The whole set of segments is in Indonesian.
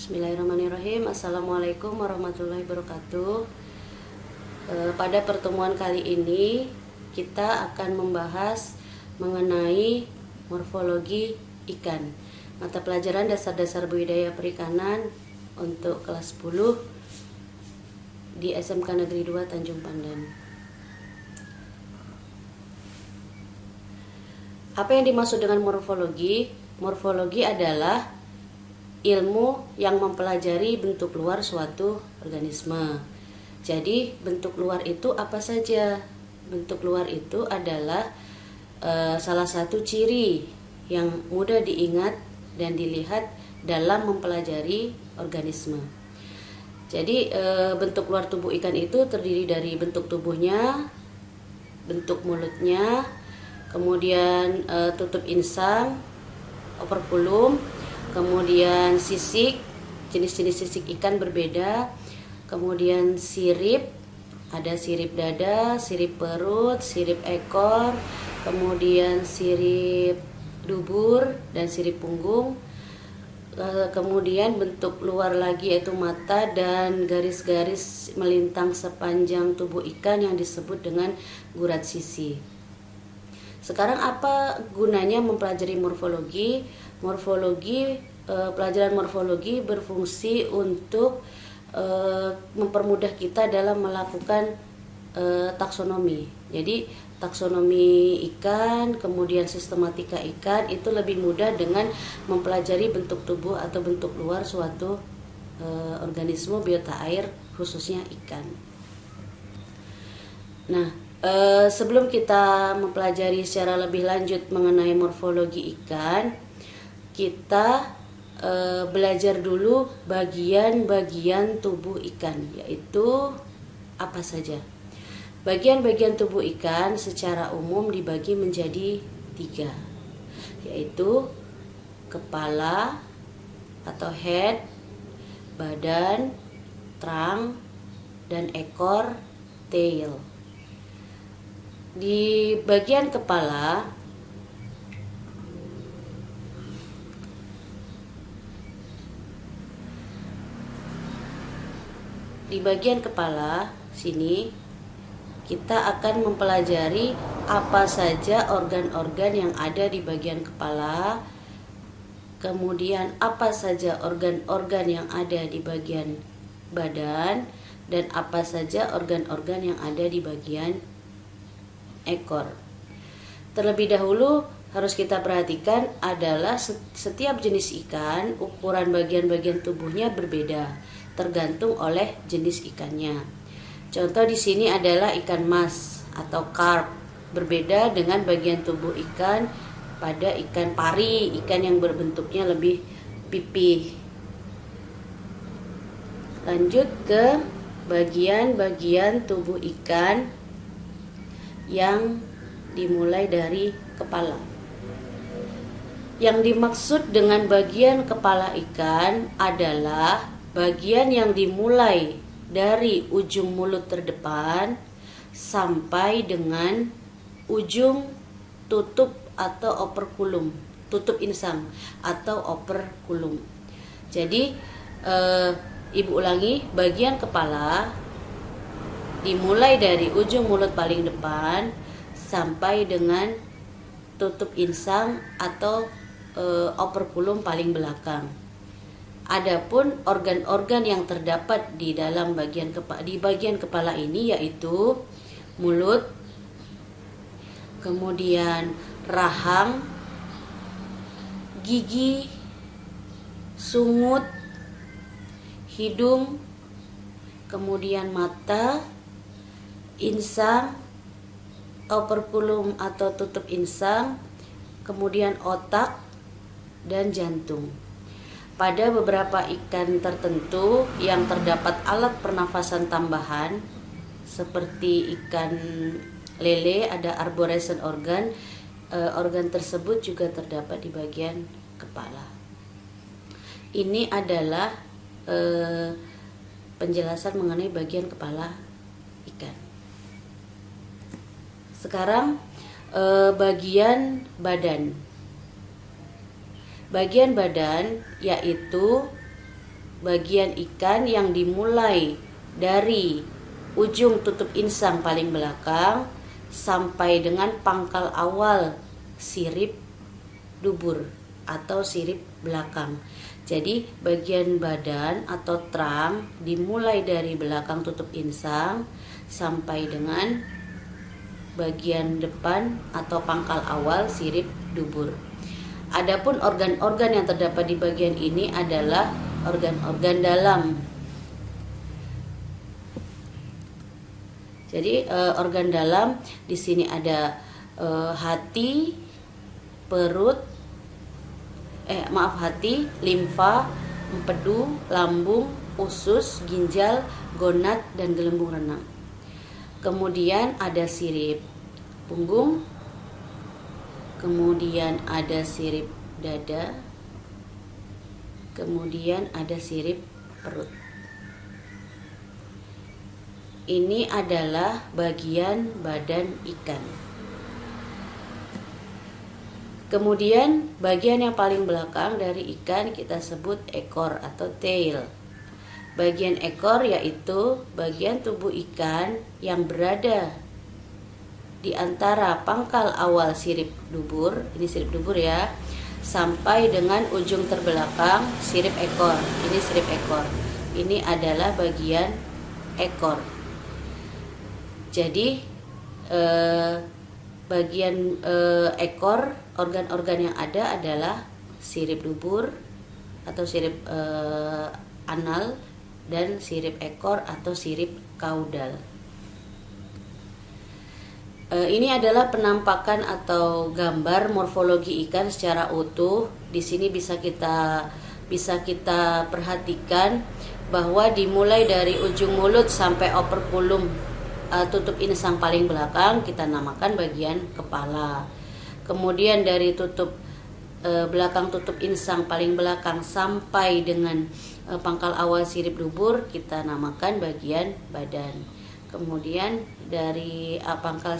Bismillahirrahmanirrahim. Assalamualaikum warahmatullahi wabarakatuh. Pada pertemuan kali ini kita akan membahas mengenai morfologi ikan. Mata pelajaran dasar-dasar budidaya perikanan untuk kelas 10 di SMK Negeri 2 Tanjung Pandan. Apa yang dimaksud dengan morfologi? Morfologi adalah ilmu yang mempelajari bentuk luar suatu organisme. Jadi bentuk luar itu apa saja? Bentuk luar itu adalah salah satu ciri yang mudah diingat dan dilihat dalam mempelajari organisme. Jadi bentuk luar tubuh ikan itu terdiri dari bentuk tubuhnya, bentuk mulutnya, kemudian tutup insang, operkulum, kemudian sisik, jenis-jenis sisik ikan berbeda, kemudian sirip, ada sirip dada, sirip perut, sirip ekor, kemudian sirip dubur dan sirip punggung, kemudian bentuk luar lagi yaitu mata dan garis-garis melintang sepanjang tubuh ikan yang disebut dengan gurat sisi. Sekarang apa gunanya mempelajari morfologi? Pelajaran morfologi berfungsi untuk mempermudah kita dalam melakukan taksonomi. Jadi taksonomi ikan, kemudian sistematika ikan itu lebih mudah dengan mempelajari bentuk tubuh atau bentuk luar suatu organisme biota air, khususnya ikan. Nah, sebelum kita mempelajari secara lebih lanjut mengenai morfologi ikan, kita belajar dulu bagian-bagian tubuh ikan, yaitu apa saja. Bagian-bagian tubuh ikan secara umum dibagi menjadi 3, yaitu kepala atau head, badan, trunk, dan ekor, tail. Di bagian kepala sini kita akan mempelajari apa saja organ-organ yang ada di bagian kepala, kemudian apa saja organ-organ yang ada di bagian badan, dan apa saja organ-organ yang ada di bagian ekor. Terlebih dahulu harus kita perhatikan adalah setiap jenis ikan ukuran bagian-bagian tubuhnya berbeda tergantung oleh jenis ikannya. Contoh di sini adalah ikan mas atau carp, berbeda dengan bagian tubuh ikan pada ikan pari, ikan yang berbentuknya lebih pipih. Lanjut ke bagian-bagian tubuh ikan yang dimulai dari kepala. Yang dimaksud dengan bagian kepala ikan adalah bagian yang dimulai dari ujung mulut terdepan sampai dengan ujung tutup atau operkulum, tutup insang atau operkulum. Jadi ibu ulangi, bagian kepala dimulai dari ujung mulut paling depan sampai dengan tutup insang atau operkulum paling belakang. Adapun organ-organ yang terdapat di dalam bagian kepala ini yaitu mulut, kemudian rahang, gigi, sungut, hidung, kemudian mata, insang, operkulum atau tutup insang, kemudian otak, dan jantung. Pada beberapa ikan tertentu yang terdapat alat pernafasan tambahan seperti ikan lele ada arborescent organ, organ tersebut juga terdapat di bagian kepala. Ini adalah penjelasan mengenai bagian kepala ikan. Sekarang bagian badan. Bagian badan yaitu bagian ikan yang dimulai dari ujung tutup insang paling belakang sampai dengan pangkal awal sirip dubur atau sirip belakang. Jadi bagian badan atau trunk dimulai dari belakang tutup insang sampai dengan bagian depan atau pangkal awal sirip dubur. Adapun organ-organ yang terdapat di bagian ini adalah organ-organ dalam. Jadi organ dalam di sini ada hati, perut, hati, limfa, empedu, lambung, usus, ginjal, gonad, dan gelembung renang. Kemudian ada sirip punggung, kemudian ada sirip dada, kemudian ada sirip perut. Ini adalah bagian badan ikan. Kemudian bagian yang paling belakang dari ikan kita sebut ekor atau tail. Bagian ekor yaitu bagian tubuh ikan yang berada di antara pangkal awal sirip dubur, ini sirip dubur ya, sampai dengan ujung terbelakang sirip ekor. Ini sirip ekor. Ini adalah bagian ekor. Jadi bagian ekor, organ-organ yang ada adalah sirip dubur atau sirip anal dan sirip ekor atau sirip kaudal. Ini adalah penampakan atau gambar morfologi ikan secara utuh. Di sini bisa kita perhatikan bahwa dimulai dari ujung mulut sampai operculum tutup insang paling belakang kita namakan bagian kepala. Kemudian dari belakang tutup insang paling belakang sampai dengan pangkal awal sirip dubur kita namakan bagian badan. Kemudian dari pangkal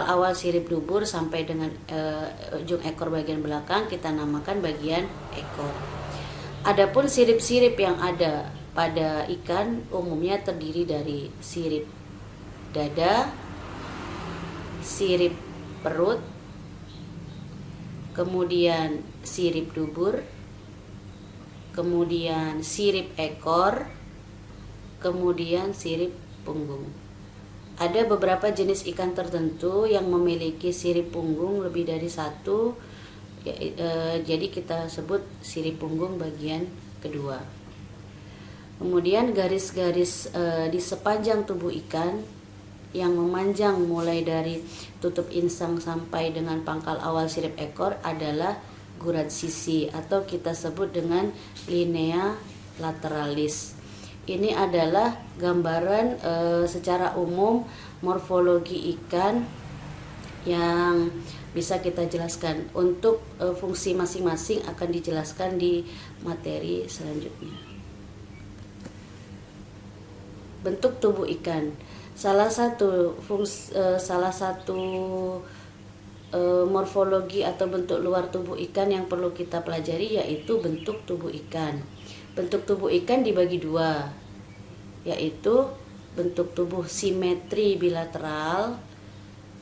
awal sirip dubur sampai dengan ujung ekor bagian belakang kita namakan bagian ekor. Adapun sirip-sirip yang ada pada ikan umumnya terdiri dari sirip dada, sirip perut, kemudian sirip dubur, kemudian sirip ekor, kemudian sirip punggung. Ada beberapa jenis ikan tertentu yang memiliki sirip punggung lebih dari satu, jadi kita sebut sirip punggung bagian kedua. Kemudian garis-garis di sepanjang tubuh ikan yang memanjang mulai dari tutup insang sampai dengan pangkal awal sirip ekor adalah gurat sisi atau kita sebut dengan linea lateralis. Ini adalah gambaran secara umum morfologi ikan yang bisa kita jelaskan. Untuk fungsi masing-masing akan dijelaskan di materi selanjutnya. Bentuk tubuh ikan. Salah satu morfologi atau bentuk luar tubuh ikan yang perlu kita pelajari yaitu bentuk tubuh ikan. Bentuk tubuh ikan dibagi dua, yaitu bentuk tubuh simetri bilateral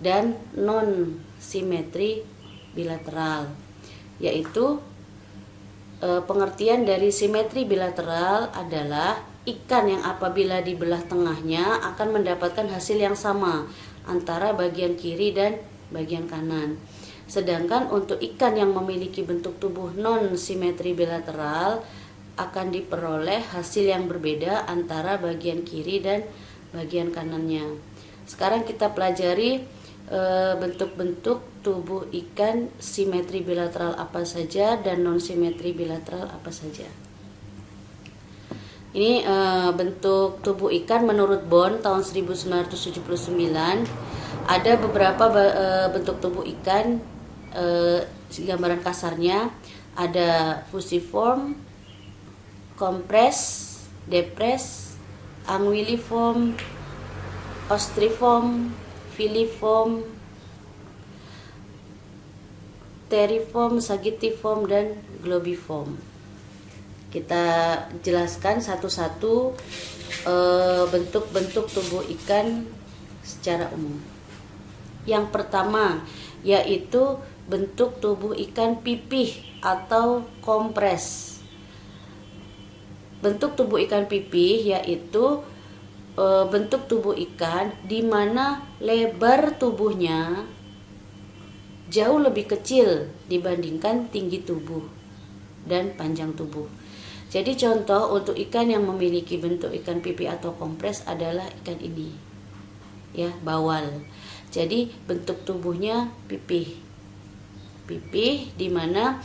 dan non simetri bilateral. Yaitu pengertian dari simetri bilateral adalah ikan yang apabila dibelah tengahnya akan mendapatkan hasil yang sama antara bagian kiri dan bagian kanan. Sedangkan untuk ikan yang memiliki bentuk tubuh non simetri bilateral akan diperoleh hasil yang berbeda antara bagian kiri dan bagian kanannya. Sekarang kita pelajari bentuk-bentuk tubuh ikan simetri bilateral apa saja dan non simetri bilateral apa saja. Ini bentuk tubuh ikan menurut Bond tahun 1979. Ada beberapa bentuk tubuh ikan, gambaran kasarnya ada fusiform, kompres, depres, anguilliform, ostriform, filiform, pteriform, sagittiform, dan globiform. Kita jelaskan satu-satu bentuk-bentuk tubuh ikan secara umum. Yang pertama yaitu bentuk tubuh ikan pipih atau kompres. Bentuk tubuh ikan pipih yaitu bentuk tubuh ikan di mana lebar tubuhnya jauh lebih kecil dibandingkan tinggi tubuh dan panjang tubuh. Jadi contoh untuk ikan yang memiliki bentuk ikan pipih atau kompres adalah ikan ini, ya, bawal. Jadi bentuk tubuhnya pipih, di mana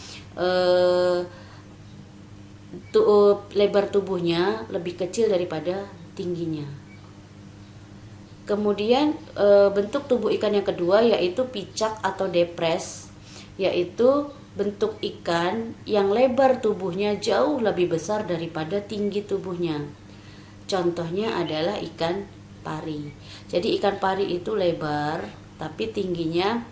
lebar tubuhnya lebih kecil daripada tingginya. Kemudian bentuk tubuh ikan yang kedua yaitu picak atau depres, yaitu bentuk ikan yang lebar tubuhnya jauh lebih besar daripada tinggi tubuhnya. Contohnya adalah ikan pari. Jadi ikan pari itu lebar tapi tingginya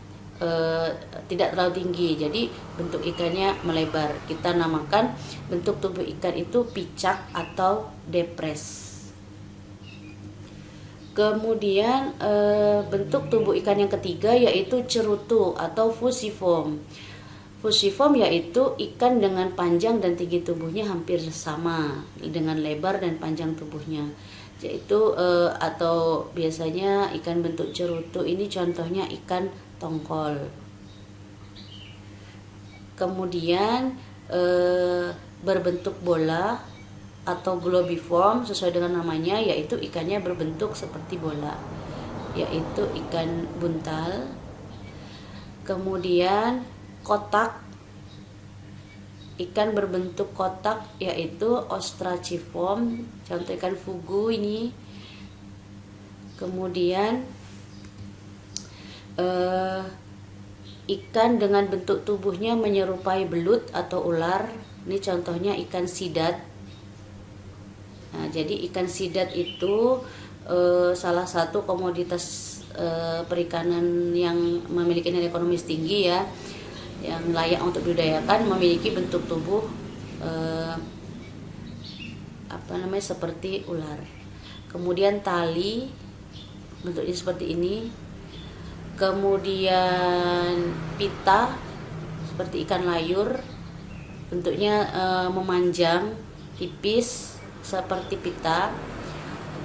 tidak terlalu tinggi, jadi bentuk ikannya melebar. Kita namakan bentuk tubuh ikan itu picak atau depres. Kemudian bentuk tubuh ikan yang ketiga yaitu cerutu atau fusiform. Fusiform yaitu ikan dengan panjang dan tinggi tubuhnya hampir sama dengan lebar dan panjang tubuhnya. Yaitu atau biasanya ikan bentuk cerutu ini contohnya ikan tongkol. Kemudian berbentuk bola atau globiform sesuai dengan namanya, yaitu ikannya berbentuk seperti bola, yaitu ikan buntal. Kemudian kotak, ikan berbentuk kotak yaitu ostraciform, contoh ikan fugu ini. Kemudian ikan dengan bentuk tubuhnya menyerupai belut atau ular, ini contohnya ikan sidat. Nah, jadi ikan sidat itu salah satu komoditas perikanan yang memiliki nilai ekonomis tinggi, ya, yang layak untuk dibudidayakan, memiliki bentuk tubuh seperti ular. Kemudian tali, bentuknya seperti ini. Kemudian pita seperti ikan layur, bentuknya memanjang, tipis seperti pita.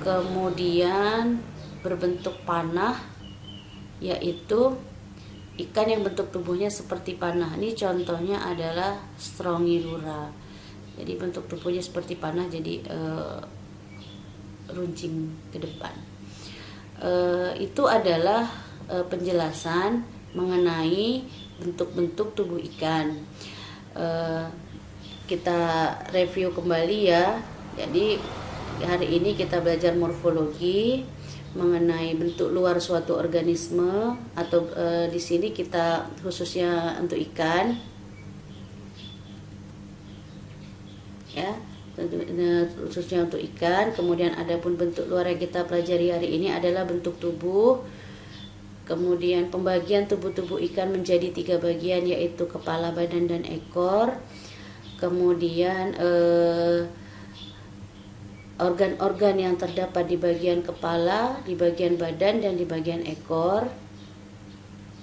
Kemudian berbentuk panah, yaitu ikan yang bentuk tubuhnya seperti panah. Ini contohnya adalah Strongylura. Jadi bentuk tubuhnya seperti panah, jadi runcing ke depan. Itu adalah penjelasan mengenai bentuk-bentuk tubuh ikan. Kita review kembali, ya. Jadi hari ini kita belajar morfologi mengenai bentuk luar suatu organisme, atau di sini kita khususnya untuk ikan, ya, khususnya untuk ikan. Kemudian adapun bentuk luar yang kita pelajari hari ini adalah bentuk tubuh. Kemudian pembagian tubuh ikan menjadi 3 bagian, yaitu kepala, badan, dan ekor. Kemudian organ-organ yang terdapat di bagian kepala, di bagian badan, dan di bagian ekor,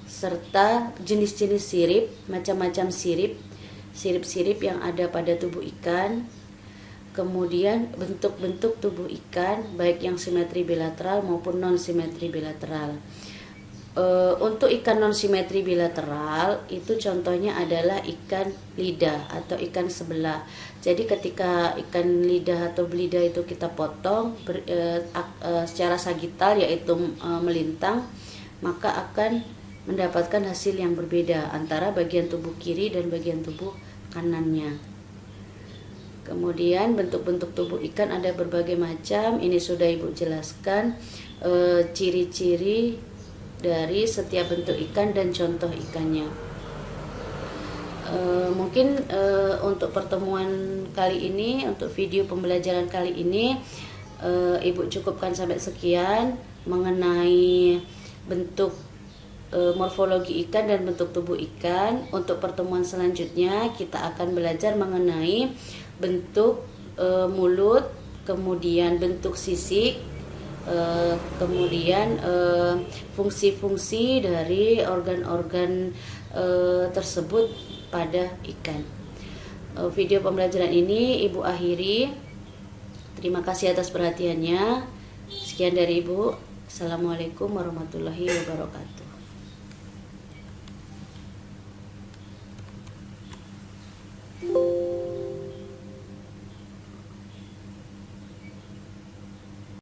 serta jenis-jenis sirip, macam-macam sirip yang ada pada tubuh ikan. Kemudian bentuk-bentuk tubuh ikan, baik yang simetri bilateral maupun non simetri bilateral. Untuk ikan non simetri bilateral itu contohnya adalah ikan lidah atau ikan sebelah. Jadi ketika ikan lidah atau belida itu kita potong secara sagital, yaitu melintang, maka akan mendapatkan hasil yang berbeda antara bagian tubuh kiri dan bagian tubuh kanannya. Kemudian bentuk-bentuk tubuh ikan ada berbagai macam. Ini sudah Ibu jelaskan ciri-ciri dari setiap bentuk ikan dan contoh ikannya. Mungkin untuk pertemuan kali ini, untuk video pembelajaran kali ini, Ibu cukupkan sampai sekian mengenai bentuk morfologi ikan dan bentuk tubuh ikan. Untuk pertemuan selanjutnya kita akan belajar mengenai bentuk mulut, kemudian bentuk sisik, kemudian fungsi-fungsi dari organ-organ tersebut pada ikan. Video pembelajaran ini Ibu akhiri. Terima kasih atas perhatiannya. Sekian dari Ibu. Assalamualaikum warahmatullahi wabarakatuh.